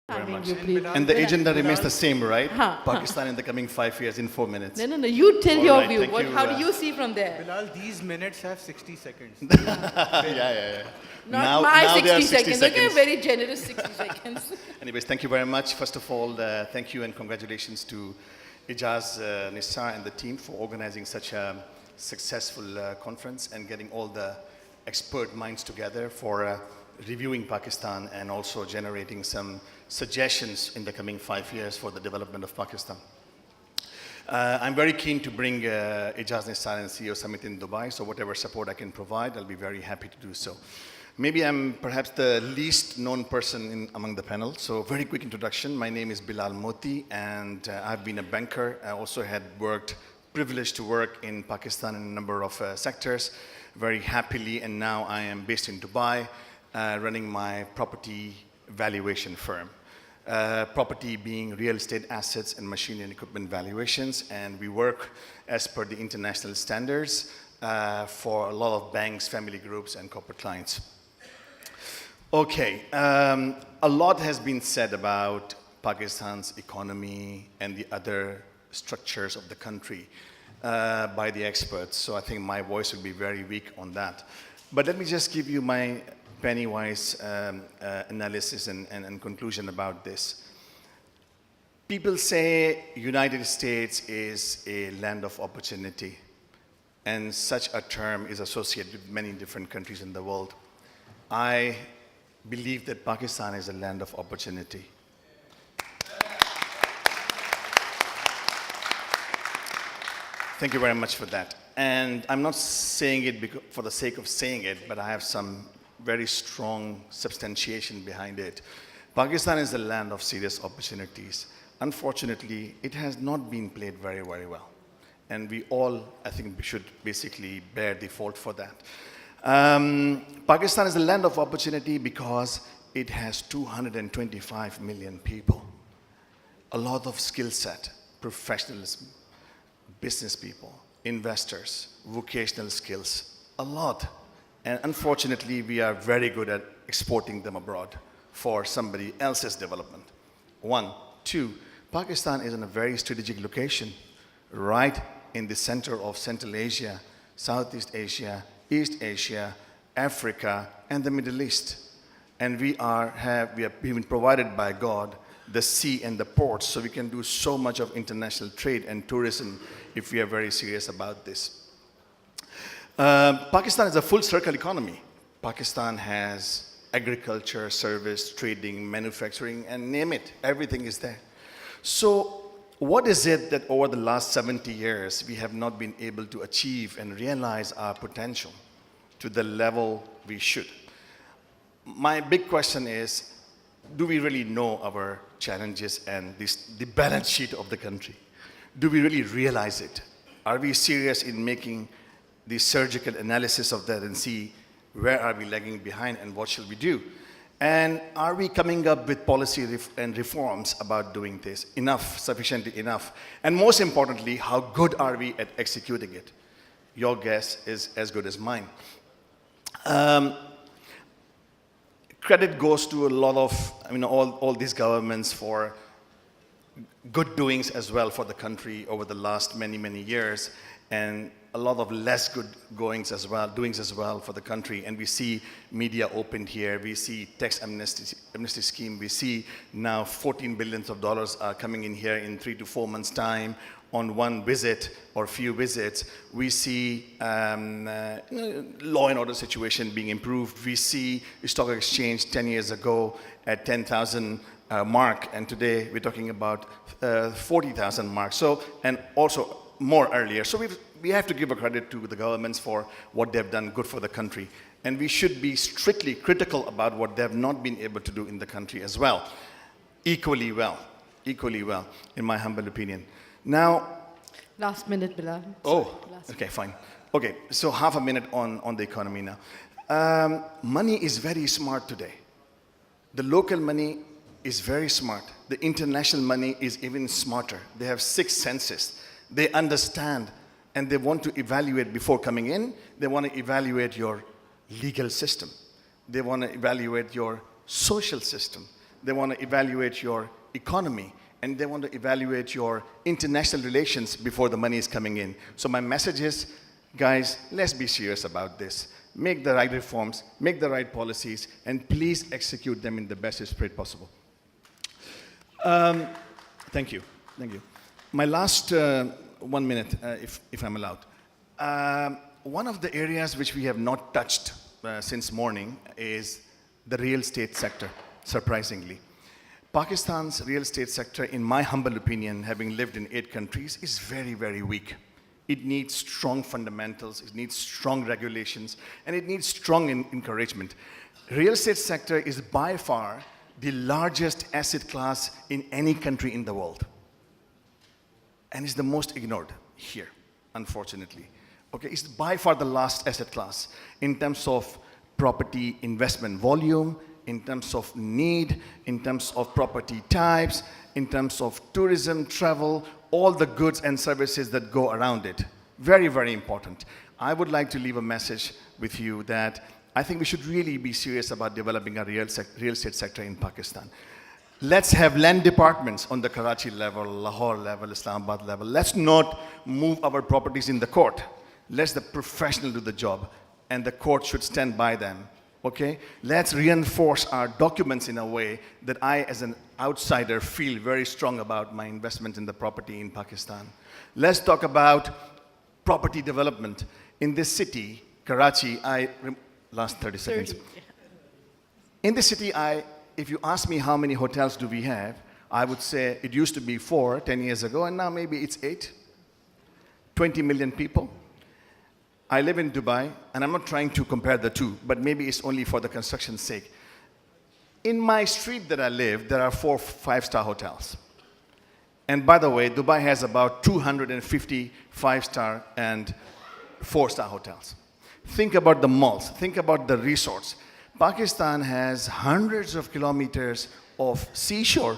Very much. You, please. And the agenda remains the same, right? Huh, Pakistan in the coming 5 years in 4 minutes. No. You tell All your right, view. thank you, How do you see from there? Bilal, these minutes have 60 seconds. Yeah. Not my now 60, they are 60 seconds. Okay, very generous 60 seconds. Anyways, thank you very much. First of all, thank you and congratulations to Ijaz Nisar and the team for organizing such a successful conference and getting all the expert minds together for reviewing Pakistan and also generating some suggestions in the coming 5 years for the development of Pakistan. I'm very keen to bring Ijaz Nisar and CEO Summit in Dubai, so whatever support I can provide, I'll be very happy to do so. Maybe I'm perhaps the least known person among the panel, so very quick introduction. My name is BILAL Moti, and I've been a banker. I also had privileged to work in Pakistan in a number of sectors, very happily, and now I am based in Dubai, running my property valuation firm. Property being real estate assets and machinery and equipment valuations, and we work as per the international standards for a lot of banks, family groups, and corporate clients. Okay, a lot has been said about Pakistan's economy and the other structures of the country by the experts, so I think my voice will be very weak on that. But let me just give you my penny-wise analysis and conclusion about this. People say United States is a land of opportunity, and such a term is associated with many different countries in the world. I believe that Pakistan is a land of opportunity. Thank you very much for that. And I'm not saying it for the sake of saying it, but I have some very strong substantiation behind it. Pakistan is a land of serious opportunities. Unfortunately, it has not been played very, very well. And we all, I think, we should basically bear the fault for that. Pakistan is a land of opportunity because it has 225 million people. A lot of skill set, professionalism, business people, investors, vocational skills, a lot. And unfortunately, we are very good at exporting them abroad for somebody else's development. 1. 2, Pakistan is in a very strategic location, right in the center of Central Asia, Southeast Asia, East Asia, Africa, and the Middle East. And we have been provided by God the sea and the ports, so we can do so much of international trade and tourism if we are very serious about this. Pakistan is a full circle economy. Pakistan has agriculture, service, trading, manufacturing, and name it, everything is there. So what is it that over the last 70 years we have not been able to achieve and realize our potential to the level we should? My big question is, do we really know our challenges and the balance sheet of the country? Do we really realize it? Are we serious in making the surgical analysis of that and see where are we lagging behind and what shall we do? And are we coming up with policy and reforms about doing this enough, sufficiently enough? And most importantly, how good are we at executing it? Your guess is as good as mine. Credit goes to a lot of, all these governments for good doings as well for the country over the last many, many years, and a lot of less good doings as well for the country. And we see media opened here, we see tax amnesty scheme, we see now $14 billion are coming in here in 3 to 4 months' time on one visit or few visits. We see law and order situation being improved. We see stock exchange 10 years ago at 10,000 mark, and today we're talking about 40,000 mark. So, and also more earlier. So we have to give a credit to the governments for what they've done good for the country. And we should be strictly critical about what they have not been able to do in the country as well. Equally well, in my humble opinion. Now, Last minute, Bilal. Okay, fine. Okay, so half a minute on the economy now. Money is very smart today. The local money is very smart. The international money is even smarter. They have 6 senses. They understand and they want to evaluate before coming in. They want to evaluate your legal system. They want to evaluate your social system. they want to evaluate your economy, and they want to evaluate your international relations before the money is coming in. So my message is, guys, let's be serious about this. Make the right reforms, make the right policies, and please execute them in the best spirit possible. Thank you. Thank you. My last 1 minute, if I'm allowed. One of the areas which we have not touched since morning is the real estate sector, surprisingly. Pakistan's real estate sector, in my humble opinion, having lived in 8 countries, is very, very weak. It needs strong fundamentals, it needs strong regulations, and it needs strong encouragement. Real estate sector is by far the largest asset class in any country in the world. And it's the most ignored here, unfortunately. Okay, it's by far the last asset class in terms of property investment volume, in terms of need, in terms of property types, in terms of tourism, travel, all the goods and services that go around it. Very, very important. I would like to leave a message with you that I think we should really be serious about developing a real estate sector in Pakistan. Let's have land departments on the Karachi level, Lahore level, Islamabad level. Let's not move our properties in the court. Let the professional do the job, and the court should stand by them. Okay? Let's reinforce our documents in a way that I, as an outsider, feel very strong about my investment in the property in Pakistan. Let's talk about property development. In this city, Karachi, last 30 seconds. 30. In this city, if you ask me how many hotels do we have, I would say it used to be 4 10 years ago, and now maybe it's 8. 20 million people. I live in Dubai, and I'm not trying to compare the two, but maybe it's only for the construction's sake. In my street that I live, there are 4 5-star hotels. And by the way, Dubai has about 250 5-star and 4-star hotels. Think about the malls, think about the resorts. Pakistan has hundreds of kilometers of seashore,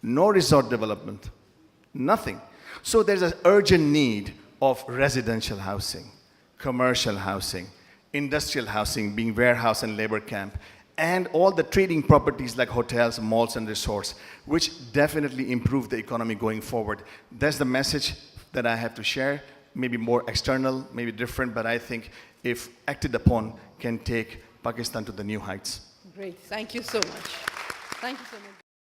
no resort development, nothing. So there's an urgent need of residential housing, commercial housing, industrial housing, being warehouse and labor camp, and all the trading properties like hotels, malls, and resorts, which definitely improve the economy going forward. That's the message that I have to share. Maybe more external, maybe different, but I think if acted upon, can take Pakistan to the new heights. Great. Thank you so much. Thank you so much.